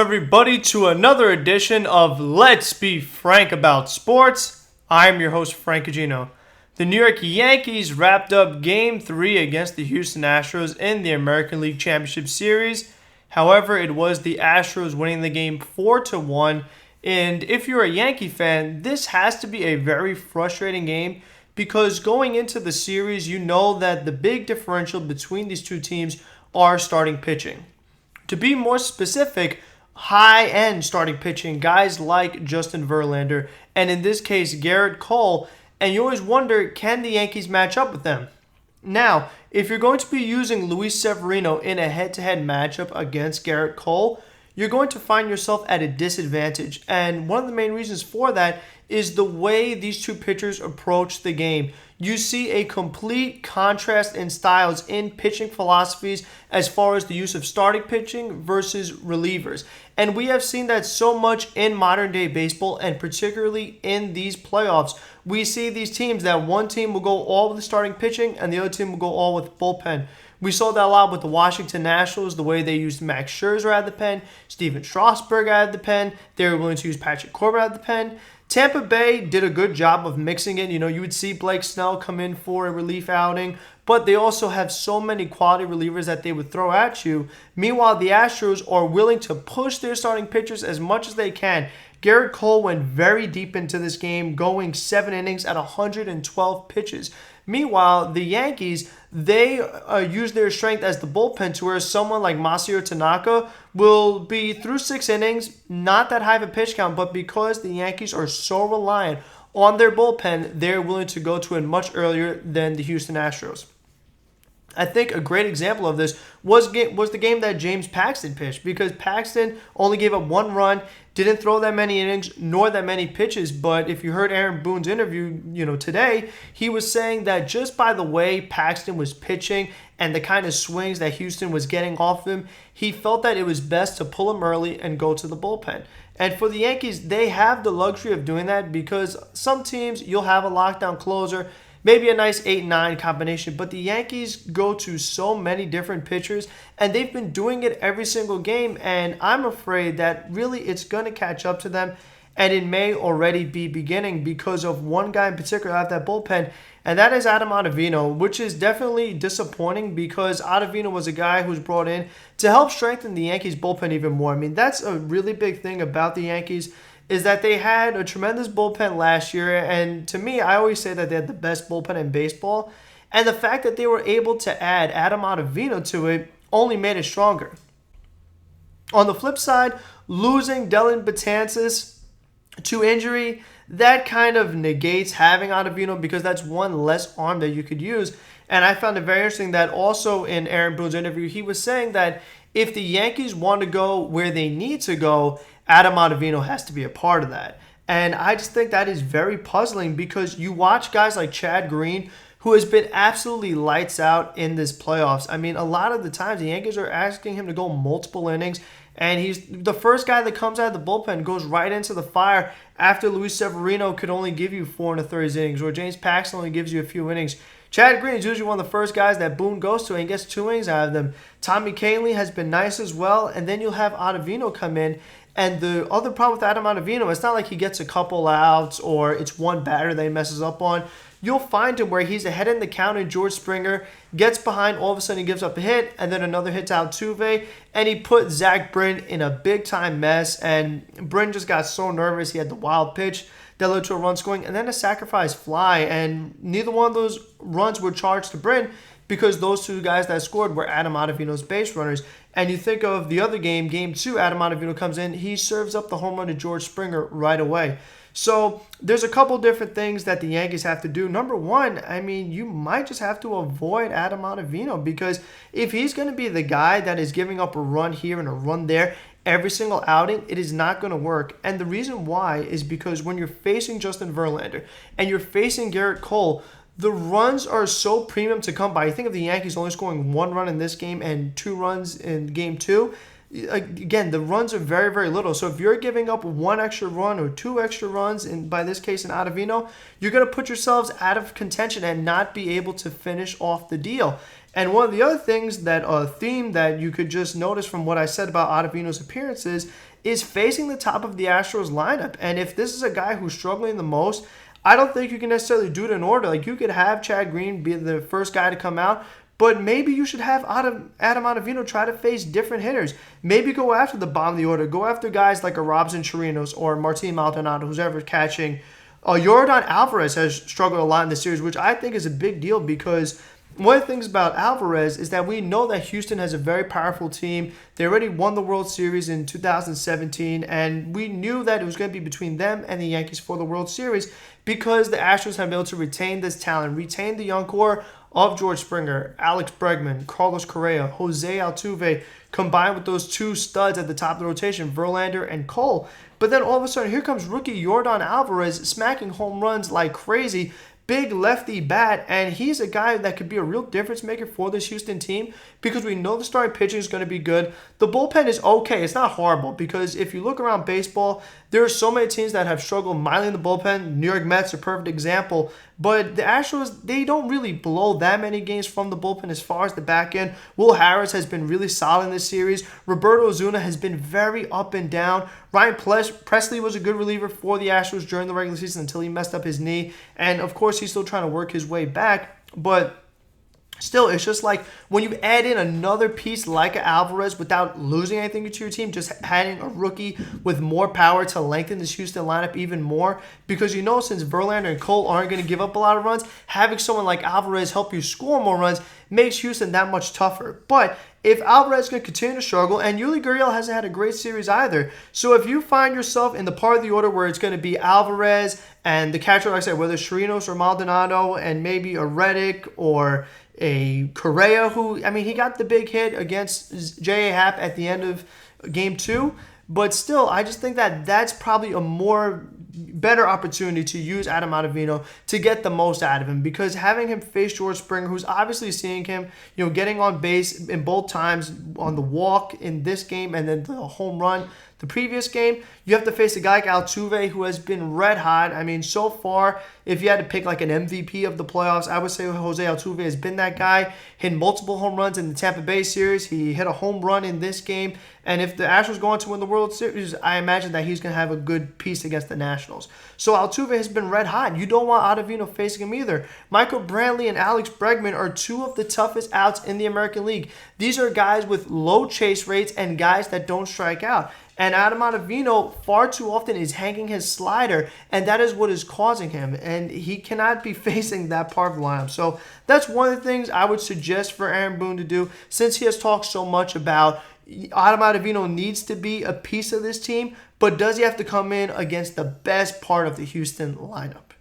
everybody, to another edition of Let's Be Frank About Sports. I'm your host, Frank Agino. The New York Yankees wrapped up Game 3 against the Houston Astros in the American League Championship Series. However, it was the Astros winning the game 4-1. And if you're a Yankee fan, this has to be a very frustrating game because going into the series, you know that the big differential between these two teams are starting pitching. To be more specific, high-end starting pitching, guys like Justin Verlander, and in this case, Gerrit Cole, and you always wonder, can the Yankees match up with them? Now, if you're going to be using Luis Severino in a head-to-head matchup against Gerrit Cole, you're going to find yourself at a disadvantage, and one of the main reasons for that is the way these two pitchers approach the game. You see a complete contrast in styles in pitching philosophies as far as the use of starting pitching versus relievers. And we have seen that so much in modern day baseball, and particularly in these playoffs. We see these teams that one team will go all with the starting pitching and the other team will go all with bullpen. We saw that a lot with the Washington Nationals, the way they used Max Scherzer out of the pen, Steven Strasburg out of the pen. They were willing to use Patrick Corbin out of the pen. Tampa Bay did a good job of mixing it. You know, you would see Blake Snell come in for a relief outing, but they also have so many quality relievers that they would throw at you. Meanwhile, the Astros are willing to push their starting pitchers as much as they can. Gerrit Cole went very deep into this game, going 7 innings at 112 pitches. Meanwhile, the Yankees, they use their strength as the bullpen to where someone like Masahiro Tanaka will be through 6 innings, not that high of a pitch count, but because the Yankees are so reliant on their bullpen, they're willing to go to it much earlier than the Houston Astros. I think a great example of this was the game that James Paxton pitched, because Paxton only gave up 1 run, didn't throw that many innings nor that many pitches. But if you heard Aaron Boone's interview, today, he was saying that just by the way Paxton was pitching and the kind of swings that Houston was getting off him, he felt that it was best to pull him early and go to the bullpen. And for the Yankees, they have the luxury of doing that because some teams, you'll have a lockdown closer, maybe a nice 8-9 combination, but the Yankees go to so many different pitchers, and they've been doing it every single game, and I'm afraid that really it's going to catch up to them, and it may already be beginning because of one guy in particular out of that bullpen, and that is Adam Ottavino, which is definitely disappointing because Ottavino was a guy who was brought in to help strengthen the Yankees bullpen even more. I mean, that's a really big thing about the Yankees, is that they had a tremendous bullpen last year, and to me, I always say that they had the best bullpen in baseball, and the fact that they were able to add Adam Ottavino to it only made it stronger. On the flip side, losing Dellin Betances to injury, that kind of negates having Ottavino because that's one less arm that you could use, and I found it very interesting that also in Aaron Boone's interview, he was saying that if the Yankees want to go where they need to go, Adam Ottavino has to be a part of that. And I just think that is very puzzling because you watch guys like Chad Green, who has been absolutely lights out in this playoffs. I mean, a lot of the times the Yankees are asking him to go multiple innings, and he's the first guy that comes out of the bullpen, goes right into the fire after Luis Severino could only give you 4 1/3 innings, or James Paxton only gives you a few innings. Chad Green is usually one of the first guys that Boone goes to and gets 2 innings out of them. Tommy Kahnle has been nice as well, and then you'll have Ottavino come in. And the other problem with Adam Ottavino, it's not like he gets a couple outs or it's one batter that he messes up on. You'll find him where he's ahead in the count and George Springer gets behind, all of a sudden he gives up a hit, and then another hit to Altuve, and he put Zach Britton in a big-time mess, and Britton just got so nervous. He had the wild pitch that led to a run scoring, and then a sacrifice fly, and neither one of those runs were charged to Britton because those 2 guys that scored were Adam Ottavino's base runners. And you think of the other game, Game 2, Adam Ottavino comes in, he serves up the home run to George Springer right away. So there's a couple different things that the Yankees have to do. Number one, I mean, you might just have to avoid Adam Ottavino because if he's going to be the guy that is giving up a run here and a run there every single outing, it is not going to work. And the reason why is because when you're facing Justin Verlander and you're facing Gerrit Cole, the runs are so premium to come by. You think of the Yankees only scoring 1 run in this game and 2 runs in Game 2. Again, the runs are very, very little. So if you're giving up 1 extra run or 2 extra runs, and by this case in Ottavino, you're going to put yourselves out of contention and not be able to finish off the deal. And one of the other things that a theme that you could just notice from what I said about Ottavino's appearances is facing the top of the Astros lineup. And if this is a guy who's struggling the most, I don't think you can necessarily do it in order. Like, you could have Chad Green be the first guy to come out, but maybe you should have Adam Ottavino try to face different hitters. Maybe go after the bottom of the order. Go after guys like a Robson Chirinos or Martin Maldonado, who's ever catching. Yordan Alvarez has struggled a lot in this series, which I think is a big deal because one of the things about Alvarez is that we know that Houston has a very powerful team. They already won the World Series in 2017, and we knew that it was going to be between them and the Yankees for the World Series because the Astros have been able to retain this talent, retain the young core of George Springer, Alex Bregman, Carlos Correa, Jose Altuve, combined with those two studs at the top of the rotation, Verlander and Cole. But then all of a sudden, here comes rookie Yordan Alvarez smacking home runs like crazy. Big lefty bat, and he's a guy that could be a real difference maker for this Houston team because we know the starting pitching is going to be good. The bullpen is okay. It's not horrible because if you look around baseball, there are so many teams that have struggled mightily in the bullpen. New York Mets are a perfect example. But the Astros, they don't really blow that many games from the bullpen as far as the back end. Will Harris has been really solid in this series. Roberto Osuna has been very up and down. Ryan Presley was a good reliever for the Astros during the regular season until he messed up his knee. And, of course, he's still trying to work his way back. But still, it's just like when you add in another piece like Alvarez without losing anything to your team, just adding a rookie with more power to lengthen this Houston lineup even more. Because you know, since Verlander and Cole aren't going to give up a lot of runs, having someone like Alvarez help you score more runs makes Houston that much tougher. But if Alvarez is going to continue to struggle, and Yuli Gurriel hasn't had a great series either, so if you find yourself in the part of the order where it's going to be Alvarez and the catcher, like I said, whether Chirinos or Maldonado, and maybe a Reddick or a Correa, who, I mean, he got the big hit against J.A. Happ at the end of Game 2, but still, I just think that that's probably a better opportunity to use Adam Ottavino to get the most out of him, because having him face George Springer, who's obviously seeing him, getting on base in both times on the walk in this game and then the home run the previous game, you have to face a guy like Altuve, who has been red hot. I mean, so far, if you had to pick like an MVP of the playoffs, I would say Jose Altuve has been that guy. Hit multiple home runs in the Tampa Bay series. He hit a home run in this game. And if the Astros go on to win the World Series, I imagine that he's going to have a good piece against the Nationals. So Altuve has been red hot. You don't want Ottavino facing him either. Michael Brantley and Alex Bregman are two of the toughest outs in the American League. These are guys with low chase rates and guys that don't strike out. And Adam Ottavino far too often is hanging his slider, and that is what is causing him. And he cannot be facing that part of the lineup. So that's one of the things I would suggest for Aaron Boone to do, since he has talked so much about Adam Ottavino needs to be a piece of this team, but does he have to come in against the best part of the Houston lineup?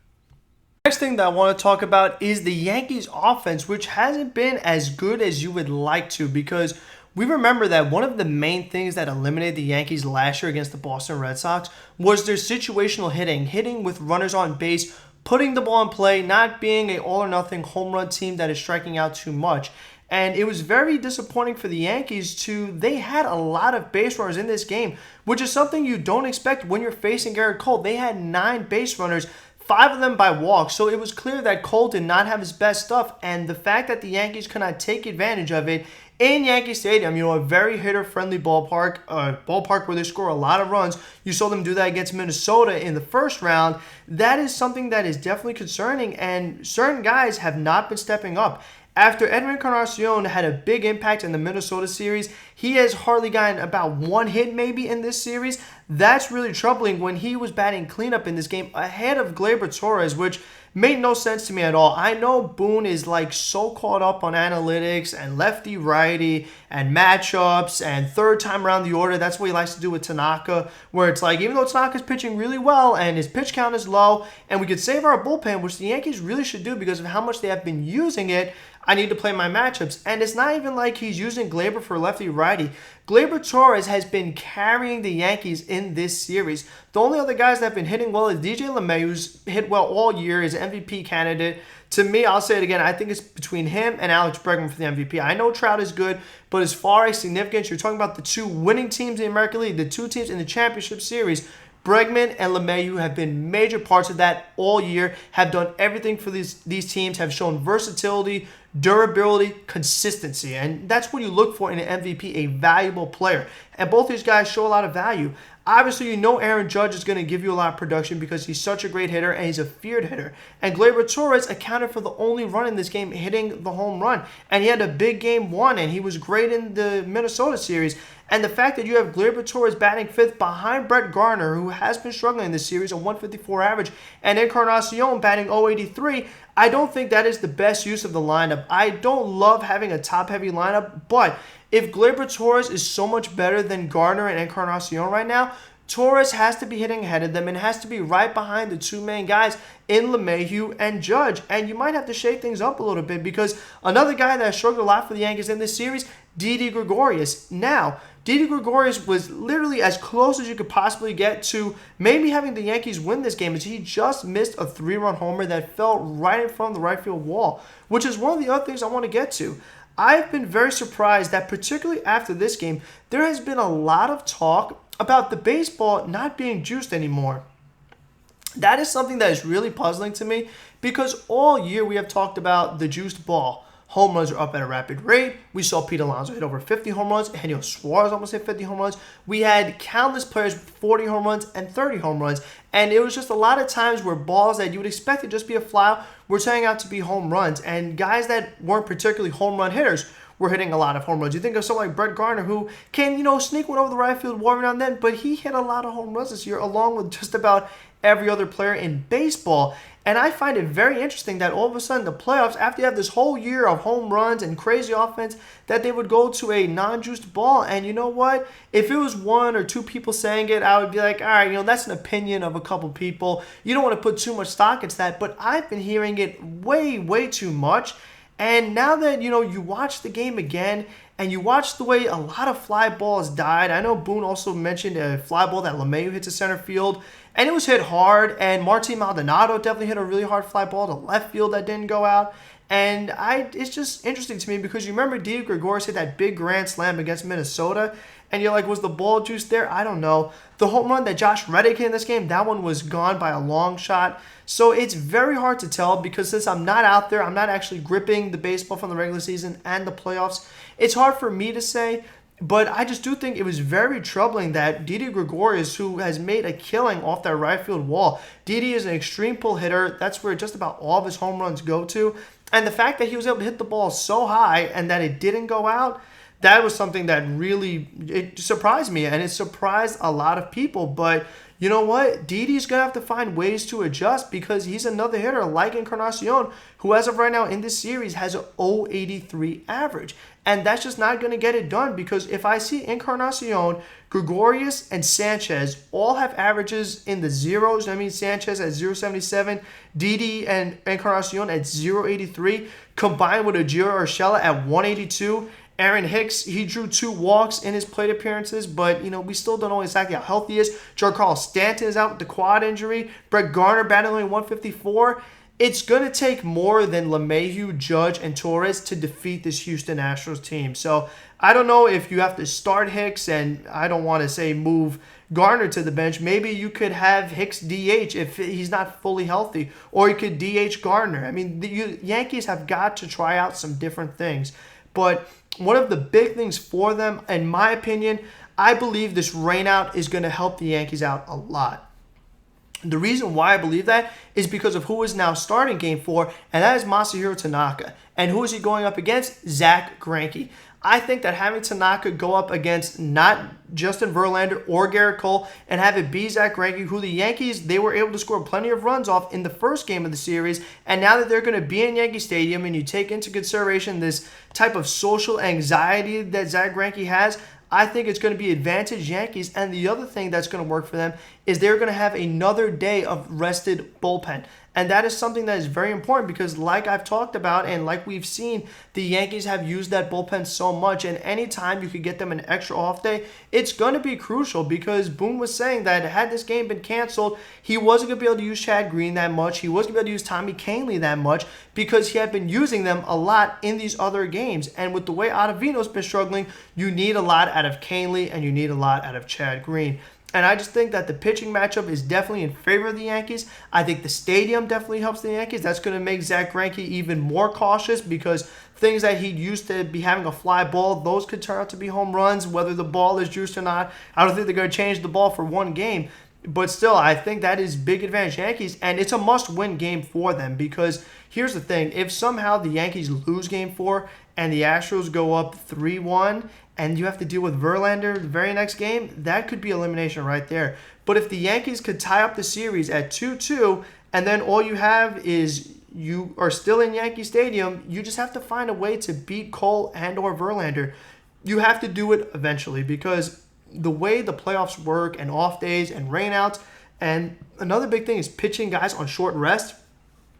Next thing that I want to talk about is the Yankees offense, which hasn't been as good as you would like to, because we remember that one of the main things that eliminated the Yankees last year against the Boston Red Sox was their situational hitting with runners on base, putting the ball in play, not being an all-or-nothing home run team that is striking out too much. And it was very disappointing for the Yankees they had a lot of base runners in this game, which is something you don't expect when you're facing Gerrit Cole. They had 9 base runners, 5 of them by walks. So it was clear that Cole did not have his best stuff, and the fact that the Yankees could not take advantage of it in Yankee Stadium, a very hitter-friendly ballpark, a ballpark where they score a lot of runs. You saw them do that against Minnesota in the first round. That is something that is definitely concerning, and certain guys have not been stepping up. After Edwin Encarnacion had a big impact in the Minnesota series, he has hardly gotten about 1 hit maybe in this series. That's really troubling when he was batting cleanup in this game ahead of Gleyber Torres, which made no sense to me at all. I know Boone is like so caught up on analytics and lefty-righty and matchups and third time around the order. That's what he likes to do with Tanaka, where it's like, even though Tanaka's pitching really well and his pitch count is low and we could save our bullpen, which the Yankees really should do because of how much they have been using it, I need to play my matchups. And it's not even like he's using Gleyber for lefty-righty. Gleyber Torres has been carrying the Yankees in this series. The only other guys that have been hitting well is DJ LeMay, who's hit well all year, is an MVP candidate. To me, I'll say it again, I think it's between him and Alex Bregman for the MVP. I know Trout is good, but as far as significance, you're talking about the 2 winning teams in the American League, the 2 teams in the championship series. Bregman and LeMahieu have been major parts of that all year, have done everything for these teams, have shown versatility, durability, consistency. And that's what you look for in an MVP, a valuable player. And both these guys show a lot of value. Obviously, Aaron Judge is going to give you a lot of production because he's such a great hitter and he's a feared hitter. And Gleyber Torres accounted for the only run in this game, hitting the home run. And he had a big game one, and he was great in the Minnesota series. And the fact that you have Gleyber Torres batting fifth behind Brett Gardner, who has been struggling in this series, a 154 average, and Encarnacion batting 083, I don't think that is the best use of the lineup. I don't love having a top-heavy lineup, but if Gleyber Torres is so much better than Gardner and Encarnacion right now, Torres has to be hitting ahead of them and has to be right behind the two main guys in LeMahieu and Judge. And you might have to shake things up a little bit because another guy that struggled a lot for the Yankees in this series, Didi Gregorius. Now, Didi Gregorius was literally as close as you could possibly get to maybe having the Yankees win this game, as he just missed a 3-run homer that fell right in front of the right field wall, which is one of the other things I want to get to. I've been very surprised that particularly after this game, there has been a lot of talk about the baseball not being juiced anymore. That is something that is really puzzling to me because all year we have talked about the juiced ball. Home runs are up at a rapid rate. We saw Pete Alonso hit over 50 home runs. Eugenio Suarez almost hit 50 home runs. We had countless players with 40 home runs and 30 home runs. And it was just a lot of times where balls that you would expect to just be a fly were turning out to be home runs. And guys that weren't particularly home run hitters were hitting a lot of home runs. You think of someone like Brett Gardner, who can, sneak one over the right field wall every now and then, but he hit a lot of home runs this year, along with just about every other player in baseball. And I find it very interesting that all of a sudden the playoffs, after you have this whole year of home runs and crazy offense, that they would go to a non-juiced ball. And you know what? If it was one or two people saying it, I would be like, all right, that's an opinion of a couple people. You don't want to put too much stock into that. But I've been hearing it way, way too much. And now that, you watch the game again and you watch the way a lot of fly balls died. I know Boone also mentioned a fly ball that LeMahieu hit to center field, and it was hit hard. And Martin Maldonado definitely hit a really hard fly ball to left field that didn't go out. And it's just interesting to me because you remember Didi Gregorius hit that big grand slam against Minnesota, and you're like, was the ball juice there? I don't know. The home run that Josh Reddick hit in this game, that one was gone by a long shot. So it's very hard to tell because since I'm not out there, I'm not actually gripping the baseball from the regular season and the playoffs, it's hard for me to say. But I just do think it was very troubling that Didi Gregorius, who has made a killing off that right field wall, Didi is an extreme pull hitter. That's where just about all of his home runs go to. And the fact that he was able to hit the ball so high and that it didn't go out, that was something that really it surprised me, and it surprised a lot of people. But you know what? Didi's going to have to find ways to adjust because he's another hitter like Encarnacion, who as of right now in this series has an 0.83 average. And that's just not going to get it done because if I see Encarnacion, Gregorius, and Sanchez all have averages in the zeros, I mean Sanchez at 0.77, Didi and Encarnacion at 0.83, combined with a Gio Urshela at 1.82, Aaron Hicks, he drew 2 walks in his plate appearances, but, we still don't know exactly how healthy he is. Giancarlo Stanton is out with the quad injury. Brett Gardner batting only 154. It's going to take more than LeMahieu, Judge, and Torres to defeat this Houston Astros team. So I don't know if you have to start Hicks, and I don't want to say move Gardner to the bench. Maybe you could have Hicks DH if he's not fully healthy, or you could DH Gardner. I mean, the Yankees have got to try out some different things. But one of the big things for them, in my opinion, I believe this rainout is going to help the Yankees out a lot. The reason why I believe that is because of who is now starting Game 4, and that is Masahiro Tanaka. And who is he going up against? Zach Greinke. I think that having Tanaka go up against not Justin Verlander or Gerrit Cole and have it be Zach Greinke, who the Yankees, they were able to score plenty of runs off in the first game of the series, and now that they're going to be in Yankee Stadium and you take into consideration this type of social anxiety that Zach Greinke has, I think it's going to be advantage Yankees. And the other thing that's going to work for them is they're going to have another day of rested bullpen. And that is something that is very important because like I've talked about and like we've seen, the Yankees have used that bullpen so much. And anytime you could get them an extra off day, it's going to be crucial because Boone was saying that had this game been canceled, he wasn't going to be able to use Chad Green that much. He wasn't going to be able to use Tommy Kahnle that much because he had been using them a lot in these other games. And with the way Ottavino's been struggling, you need a lot out of Kahnle and you need a lot out of Chad Green. And I just think that the pitching matchup is definitely in favor of the Yankees. I think the stadium definitely helps the Yankees. That's going to make Zach Greinke even more cautious because things that he used to be having a fly ball, those could turn out to be home runs, whether the ball is juiced or not. I don't think they're going to change the ball for one game. But still, I think that is big advantage Yankees, and it's a must-win game for them because here's the thing. If somehow the Yankees lose Game 4 and the Astros go up 3-1 and you have to deal with Verlander the very next game, that could be elimination right there. But if the Yankees could tie up the series at 2-2 and then all you have is you are still in Yankee Stadium, you just have to find a way to beat Cole and or Verlander. You have to do it eventually because the way the playoffs work and off days and rainouts, and another big thing is pitching guys on short rest,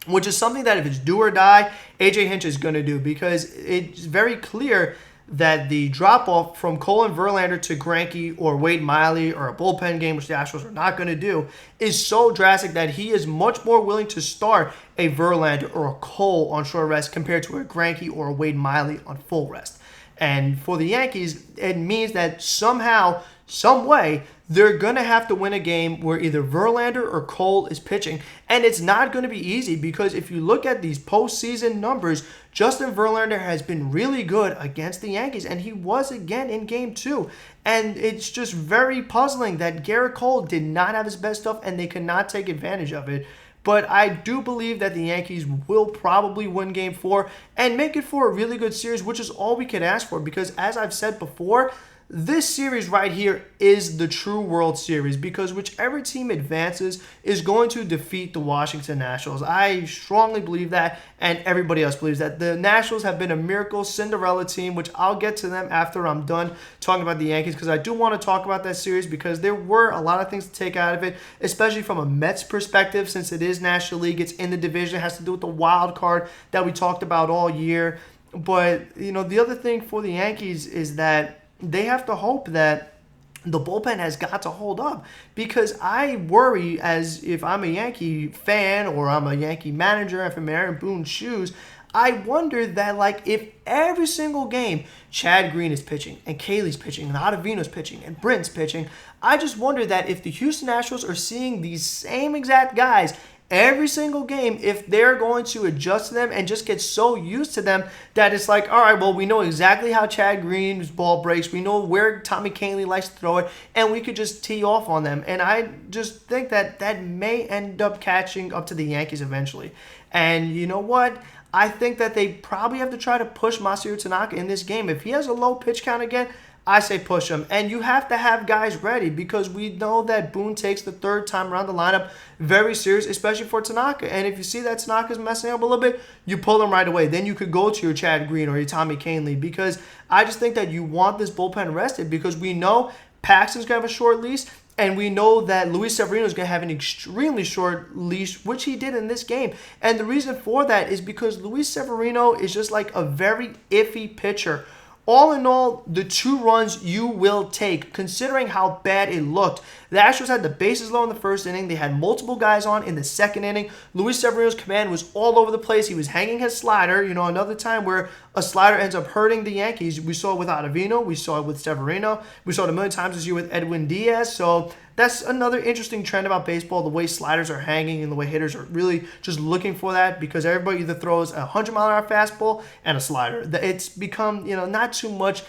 which is something that if it's do or die, AJ Hinch is going to do because it's very clear that the drop-off from Cole and Verlander to Greinke or Wade Miley or a bullpen game, which the Astros are not going to do, is so drastic that he is much more willing to start a Verlander or a Cole on short rest compared to a Greinke or a Wade Miley on full rest. And for the Yankees, it means that somehow, some way, they're going to have to win a game where either Verlander or Cole is pitching. And it's not going to be easy because if you look at these postseason numbers, Justin Verlander has been really good against the Yankees, and he was again in Game 2. And it's just very puzzling that Gerrit Cole did not have his best stuff and they could not take advantage of it. But I do believe that the Yankees will probably win Game 4 and make it for a really good series, which is all we could ask for. Because as I've said before, this series right here is the true World Series because whichever team advances is going to defeat the Washington Nationals. I strongly believe that, and everybody else believes that. The Nationals have been a miracle Cinderella team, which I'll get to them after I'm done talking about the Yankees because I do want to talk about that series because there were a lot of things to take out of it, especially from a Mets perspective since it is National League. It's in the division. It has to do with the wild card that we talked about all year. But, the other thing for the Yankees is that they have to hope that the bullpen has got to hold up because I worry as if I'm a Yankee fan or I'm a Yankee manager, if I'm in Aaron Boone's shoes, I wonder that if every single game Chad Green is pitching and Kaylee's pitching and Ottavino's pitching and Brent's pitching, I just wonder that if the Houston Astros are seeing these same exact guys every single game, if they're going to adjust to them and just get so used to them that it's like, all right, well, we know exactly how Chad Green's ball breaks. We know where Tommy Kahnle likes to throw it, and we could just tee off on them. And I just think that may end up catching up to the Yankees eventually. And you know what? I think that they probably have to try to push Masahiro Tanaka in this game. If he has a low pitch count again, I say push him. And you have to have guys ready because we know that Boone takes the third time around the lineup very serious, especially for Tanaka. And if you see that Tanaka's messing up a little bit, you pull him right away. Then you could go to your Chad Green or your Tommy Kahnle because I just think that you want this bullpen rested because we know Paxton's going to have a short leash. And we know that Luis Severino is going to have an extremely short leash, which he did in this game. And the reason for that is because Luis Severino is just like a very iffy pitcher. All in all, the 2 runs you will take, considering how bad it looked. The Astros had the bases low in the first inning. They had multiple guys on in the second inning. Luis Severino's command was all over the place. He was hanging his slider. Another time where a slider ends up hurting the Yankees. We saw it with Ottavino. We saw it with Severino. We saw it a million times this year with Edwin Diaz. So that's another interesting trend about baseball, the way sliders are hanging and the way hitters are really just looking for that because everybody either throws a 100-mile-an-hour fastball and a slider. It's become, not too much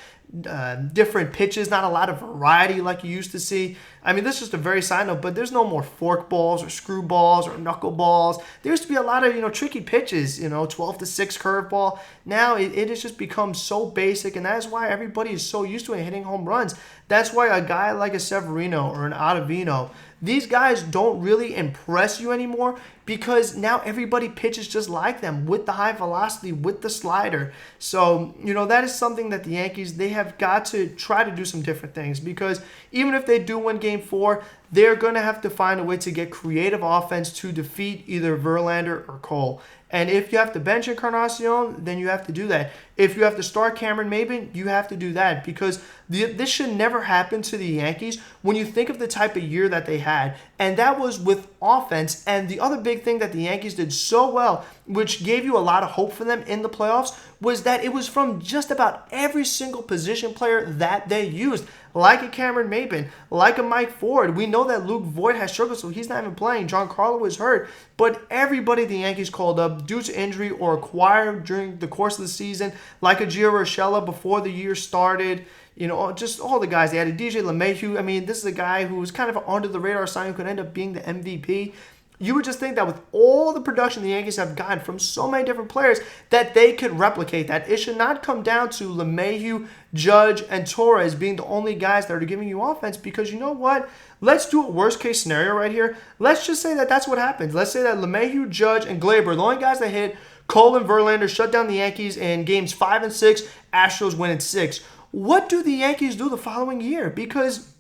different pitches, not a lot of variety like you used to see. I mean, this is just a very side note, but there's no more fork balls or screw balls or knuckle balls. There used to be a lot of, tricky pitches, 12-6 curveball. Now it has just become so basic, and that is why everybody is so used to it hitting home runs. That's why a guy like a Severino or an Ottavino, these guys don't really impress you anymore because now everybody pitches just like them with the high velocity, with the slider. So, that is something that the Yankees, they have got to try to do some different things because even if they do win Game 4, they're going to have to find a way to get creative offense to defeat either Verlander or Cole. And if you have to bench Encarnacion, then you have to do that. If you have to start Cameron Maybin, you have to do that, because this should never happen to the Yankees when you think of the type of year that they had. And that was with offense. And the other big thing that the Yankees did so well, which gave you a lot of hope for them in the playoffs, was that it was from just about every single position player that they used. Like a Cameron Maybin, like a Mike Ford. We know that Luke Voigt has struggled, so he's not even playing. Giancarlo is hurt. But everybody the Yankees called up due to injury or acquired during the course of the season, like a Gio Urshela before the year started, just all the guys. They had a DJ LeMahieu. I mean, this is a guy who was kind of an under-the-radar sign who could end up being the MVP. You would just think that with all the production the Yankees have gotten from so many different players, that they could replicate that. It should not come down to LeMahieu, Judge, and Torres being the only guys that are giving you offense, because you know what? Let's do a worst-case scenario right here. Let's just say that that's what happens. Let's say that LeMahieu, Judge, and Gleyber, the only guys that hit. Cole and Verlander shut down the Yankees in games 5 and 6. Astros win in 6. What do the Yankees do the following year? Because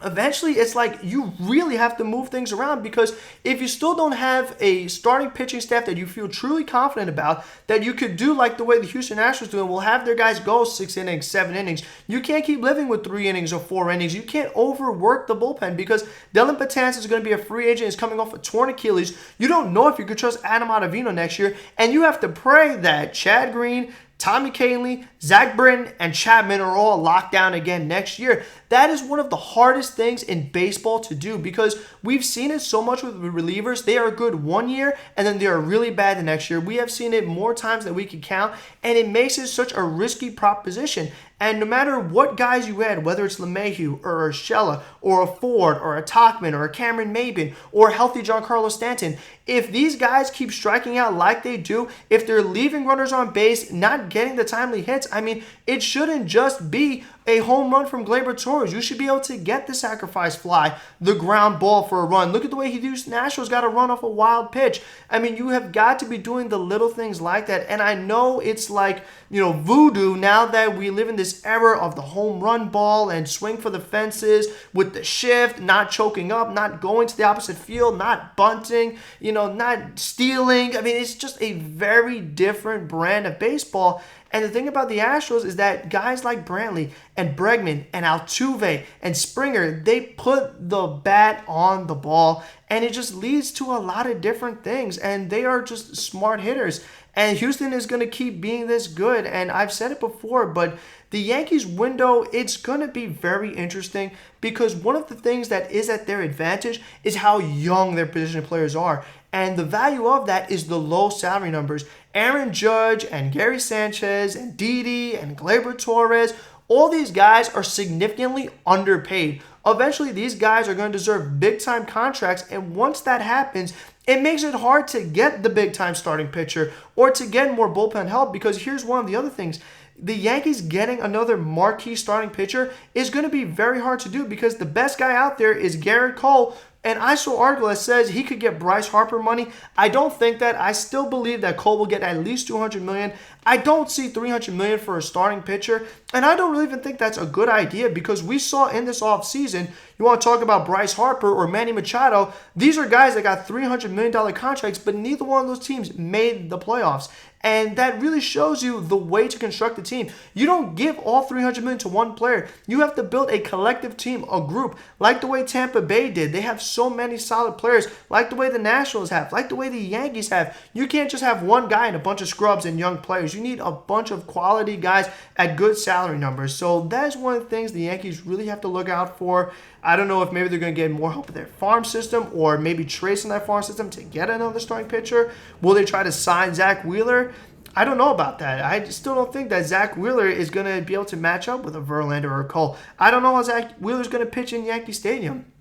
eventually it's like you really have to move things around, because if you still don't have a starting pitching staff that you feel truly confident about, that you could do like the way the Houston Astros do and will have their guys go 6 innings, 7 innings. You can't keep living with 3 innings or 4 innings. You can't overwork the bullpen, because Dellin Betances is going to be a free agent. He's coming off a torn Achilles. You don't know if you could trust Adam Ottavino next year, and you have to pray that Chad Green, Tommy Kahnle, Zach Britton, and Chapman are all locked down again next year. That is one of the hardest things in baseball to do, because we've seen it so much with relievers. They are good one year, and then they are really bad the next year. We have seen it more times than we can count, and it makes it such a risky proposition. And no matter what guys you add, whether it's LeMahieu or Urshela or a Ford or a Tauchman or a Cameron Maybin or a healthy Giancarlo Stanton, if these guys keep striking out like they do, if they're leaving runners on base, not getting the timely hits, I mean, it shouldn't just be a home run from Gleyber Torres. You should be able to get the sacrifice fly, the ground ball for a run. Look at the way Houston Astros got a run off a wild pitch. I mean, you have got to be doing the little things like that. And I know it's like, voodoo now that we live in this era of the home run ball and swing for the fences with the shift, not choking up, not going to the opposite field, not bunting, not stealing. I mean, it's just a very different brand of baseball. And the thing about the Astros is that guys like Brantley and Bregman and Altuve and Springer, they put the bat on the ball, and it just leads to a lot of different things, and they are just smart hitters. And Houston is going to keep being this good, and I've said it before, but the Yankees window, it's going to be very interesting, because one of the things that is at their advantage is how young their position players are. And the value of that is the low salary numbers. Aaron Judge and Gary Sanchez and Didi and Gleyber Torres, all these guys are significantly underpaid. Eventually, these guys are going to deserve big-time contracts, and once that happens, it makes it hard to get the big-time starting pitcher or to get more bullpen help, because here's one of the other things. The Yankees getting another marquee starting pitcher is going to be very hard to do, because the best guy out there is Gerrit Cole. And I saw an article that says he could get Bryce Harper money. I don't think that. I still believe that Cole will get at least $200 million. I don't see $300 million for a starting pitcher. And I don't really even think that's a good idea, because we saw in this offseason, you want to talk about Bryce Harper or Manny Machado, these are guys that got $300 million contracts, but neither one of those teams made the playoffs. And that really shows you the way to construct a team. You don't give all $300 million to one player. You have to build a collective team, a group, like the way Tampa Bay did. They have so many solid players, like the way the Nationals have, like the way the Yankees have. You can't just have one guy and a bunch of scrubs and young players. You need a bunch of quality guys at good salary numbers. So that's one of the things the Yankees really have to look out for. I don't know if maybe they're going to get more help with their farm system, or maybe tracing that farm system to get another starting pitcher. Will they try to sign Zach Wheeler? I don't know about that. I still don't think that Zach Wheeler is going to be able to match up with a Verlander or a Cole. I don't know how Zach Wheeler is going to pitch in Yankee Stadium.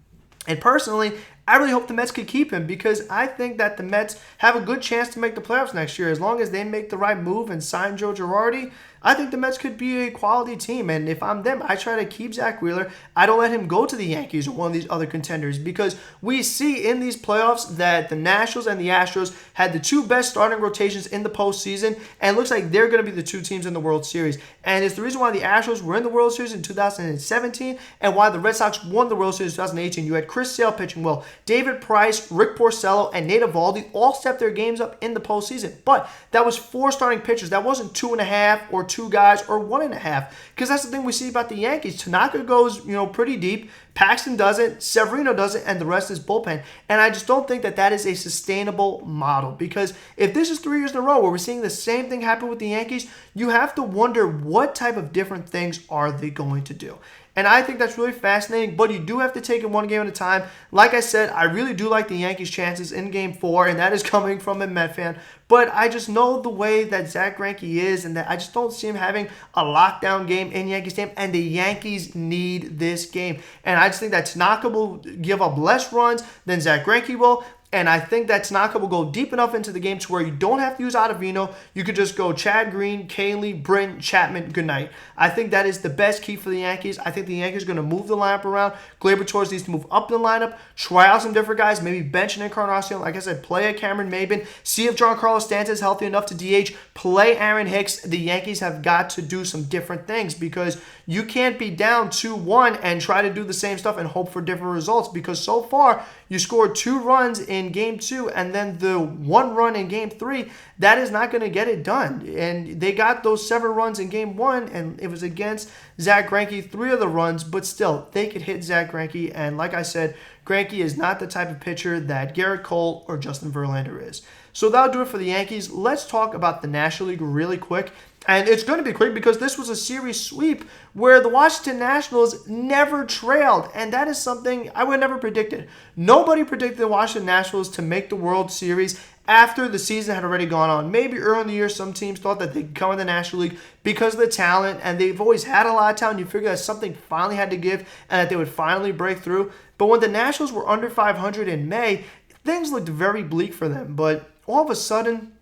And personally, I really hope the Mets could keep him, because I think that the Mets have a good chance to make the playoffs next year. As long as they make the right move and sign Joe Girardi, I think the Mets could be a quality team. And if I'm them, I try to keep Zach Wheeler. I don't let him go to the Yankees or one of these other contenders, because we see in these playoffs that the Nationals and the Astros had the two best starting rotations in the postseason, and it looks like they're going to be the two teams in the World Series. And it's the reason why the Astros were in the World Series in 2017 and why the Red Sox won the World Series in 2018. You had Chris Sale pitching well. David Price, Rick Porcello, and Nate Eovaldi all stepped their games up in the postseason. But that was 4 starting pitchers. That wasn't 2.5 or 2 guys or 1.5. Because that's the thing we see about the Yankees. Tanaka goes, pretty deep. Paxton doesn't, Severino doesn't, and the rest is bullpen. And I just don't think that that is a sustainable model, because if this is 3 years in a row where we're seeing the same thing happen with the Yankees, you have to wonder what type of different things are they going to do. And I think that's really fascinating, but you do have to take it one game at a time. Like I said, I really do like the Yankees' chances in Game 4, and that is coming from a Met fan. But I just know the way that Zack Greinke is, and that I just don't see him having a lockdown game in Yankee Stadium, and the Yankees need this game. And I just think that Tanaka will give up less runs than Zack Greinke will. And I think that Tanaka will go deep enough into the game to where you don't have to use Ottavino. You could just go Chad Green, Kaley, Britton, Chapman, good night. I think that is the best key for the Yankees. I think the Yankees are going to move the lineup around. Gleyber Torres needs to move up the lineup, try out some different guys, maybe bench an Encarnacion. Like I said, play a Cameron Maybin, see if Giancarlo Stanton is healthy enough to DH, play Aaron Hicks. The Yankees have got to do some different things, because you can't be down 2-1 and try to do the same stuff and hope for different results, because so far you scored 2 runs in Game 2 and then the 1 run in Game 3. That is not going to get it done. And they got those 7 runs in Game 1, and it was against Zack Greinke, 3 of the runs, but still, they could hit Zack Greinke. And like I said, Greinke is not the type of pitcher that Gerrit Cole or Justin Verlander is. So that'll do it for the Yankees. Let's talk about the National League really quick. And it's going to be quick because this was a series sweep where the Washington Nationals never trailed. And that is something I would never predicted. Nobody predicted the Washington Nationals to make the World Series after the season had already gone on. Maybe early in the year, some teams thought that they could come in the National League because of the talent. And they've always had a lot of talent. You figure that something finally had to give and that they would finally break through. But when the Nationals were under 500 in May, things looked very bleak for them. But all of a sudden,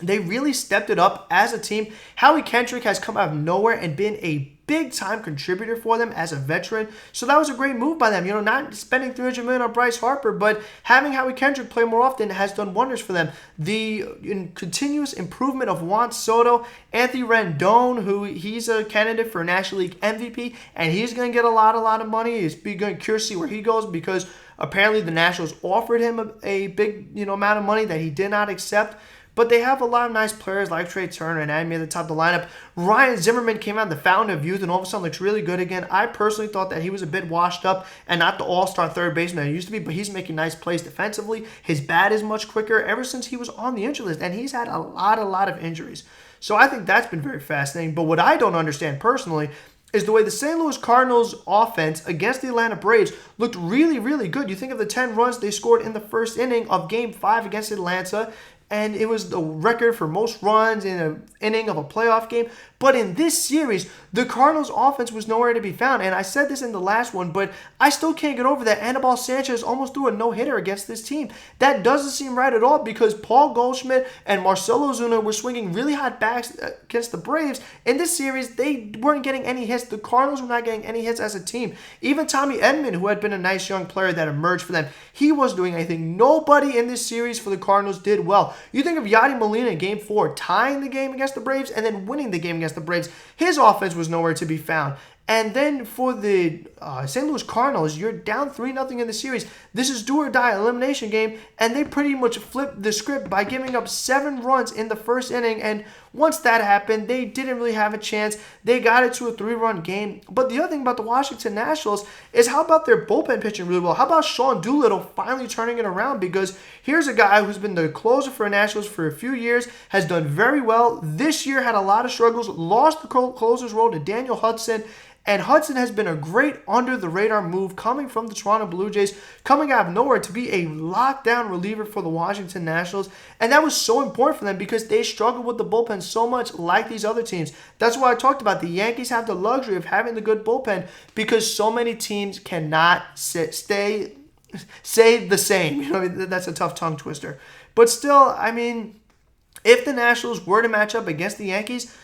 they really stepped it up as a team. Howie Kendrick has come out of nowhere and been a big-time contributor for them as a veteran. So that was a great move by them. Not spending $300 million on Bryce Harper, but having Howie Kendrick play more often has done wonders for them. The continuous improvement of Juan Soto, Anthony Rendon, who he's a candidate for National League MVP, and he's going to get a lot of money. It's going to curious to see where he goes, because apparently the Nationals offered him a big amount of money that he did not accept. But they have a lot of nice players like Trey Turner and Adamy at the top of the lineup. Ryan Zimmerman came out, the fountain of youth, and all of a sudden looks really good again. I personally thought that he was a bit washed up and not the all-star third baseman that he used to be, but he's making nice plays defensively. His bat is much quicker ever since he was on the injury list, and he's had a lot of injuries. So I think that's been very fascinating. But what I don't understand personally is the way the St. Louis Cardinals offense against the Atlanta Braves looked really good. You think of the 10 runs they scored in the first inning of Game 5 against Atlanta, and it was the record for most runs in an inning of a playoff game. But in this series, the Cardinals' offense was nowhere to be found. And I said this in the last one, but I still can't get over that Anibal Sanchez almost threw a no-hitter against this team. That doesn't seem right at all, because Paul Goldschmidt and Marcell Ozuna were swinging really hot bats against the Braves. In this series, they weren't getting any hits. The Cardinals were not getting any hits as a team. Even Tommy Edman, who had been a nice young player that emerged for them, he wasn't doing anything. Nobody in this series for the Cardinals did well. You think of Yadi Molina in Game 4, tying the game against the Braves and then winning the game against the Braves. His offense was nowhere to be found. And then for the St. Louis Cardinals, you're down 3-0 in the series. This is do or die elimination game, and they pretty much flipped the script by giving up 7 runs in the first inning. And once that happened, they didn't really have a chance. They got it to a 3-run game. But the other thing about the Washington Nationals is, how about their bullpen pitching really well? How about Sean Doolittle finally turning it around? Because here's a guy who's been the closer for the Nationals for a few years, has done very well. This year had a lot of struggles, lost the closer's role to Daniel Hudson. And Hudson has been a great under-the-radar move coming from the Toronto Blue Jays, coming out of nowhere to be a lockdown reliever for the Washington Nationals. And that was so important for them because they struggled with the bullpen so much, like these other teams. That's why I talked about the Yankees have the luxury of having the good bullpen, because so many teams cannot say the same. That's a tough tongue twister. But still, if the Nationals were to match up against the Yankees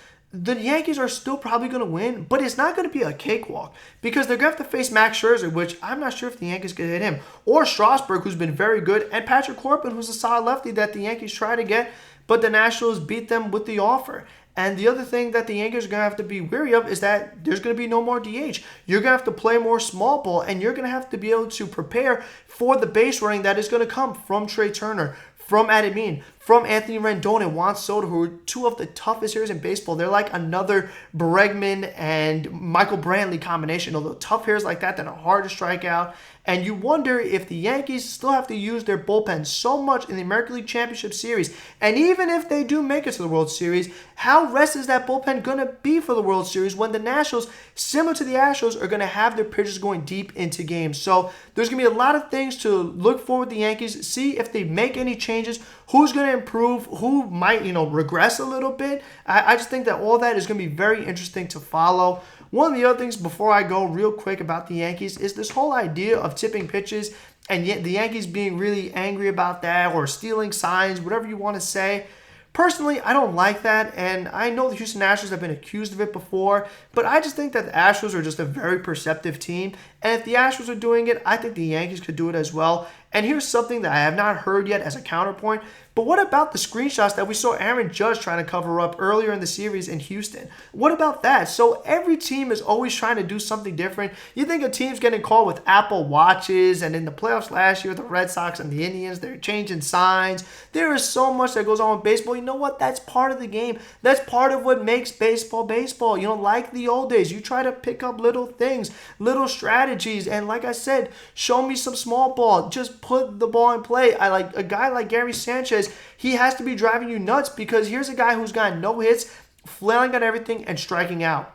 are still probably going to win, but it's not going to be a cakewalk, because they're going to have to face Max Scherzer, which I'm not sure if the Yankees could hit him, or Strasburg, who's been very good, and Patrick Corbin, who's a solid lefty that the Yankees try to get, but the Nationals beat them with the offer. And the other thing that the Yankees are going to have to be wary of is that there's going to be no more DH. You're going to have to play more small ball, and you're going to have to be able to prepare for the base running that is going to come from Trey Turner, from Adamine, from Anthony Rendon and Juan Soto, who are two of the toughest hitters in baseball. They're like another Bregman and Michael Brantley combination, although tough hitters like that are hard to strike out. And you wonder if the Yankees still have to use their bullpen so much in the American League Championship Series. And even if they do make it to the World Series, how rested is that bullpen going to be for the World Series when the Nationals, similar to the Astros, are going to have their pitchers going deep into games? So there's going to be a lot of things to look for with the Yankees, see if they make any changes, who's going to improve, who might, regress a little bit. I just think that all that is going to be very interesting to follow. One of the other things before I go real quick about the Yankees is this whole idea of tipping pitches and yet the Yankees being really angry about that or stealing signs, whatever you want to say. Personally, I don't like that, and I know the Houston Astros have been accused of it before, but I just think that the Astros are just a very perceptive team, and if the Astros are doing it, I think the Yankees could do it as well. And here's something that I have not heard yet as a counterpoint, but what about the screenshots that we saw Aaron Judge trying to cover up earlier in the series in Houston? What about that? So every team is always trying to do something different. You think a team's getting caught with Apple Watches, and in the playoffs last year, the Red Sox and the Indians, they're changing signs. There is so much that goes on with baseball. You know what? That's part of the game. That's part of what makes baseball baseball. Like the old days, you try to pick up little things, little strategies, and like I said, show me some small ball. Just put the ball in play. I like a guy like Gary Sanchez. He has to be driving you nuts because here's a guy who's got no hits, flailing at everything, and striking out.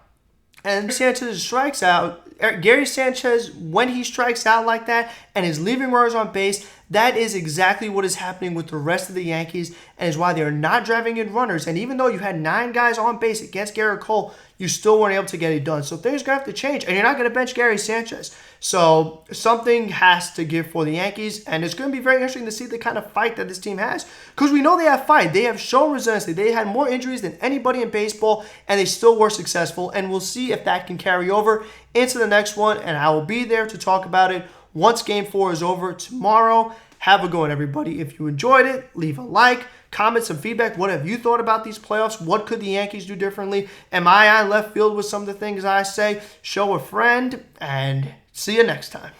And Sanchez strikes out. Gary Sanchez, when he strikes out like that and is leaving runners on base, that is exactly what is happening with the rest of the Yankees and is why they're not driving in runners. And even though you had 9 guys on base against Gerrit Cole, you still weren't able to get it done. So things are going to have to change, and you're not going to bench Gary Sanchez. So something has to give for the Yankees, and it's going to be very interesting to see the kind of fight that this team has because we know they have fight. They have shown resiliency. They had more injuries than anybody in baseball, and they still were successful, and we'll see if that can carry over into the next one, and I will be there to talk about it once Game 4 is over tomorrow. Have a good one, everybody. If you enjoyed it, leave a like, comment some feedback. What have you thought about these playoffs? What could the Yankees do differently? Am I on left field with some of the things I say? Show a friend, and see you next time.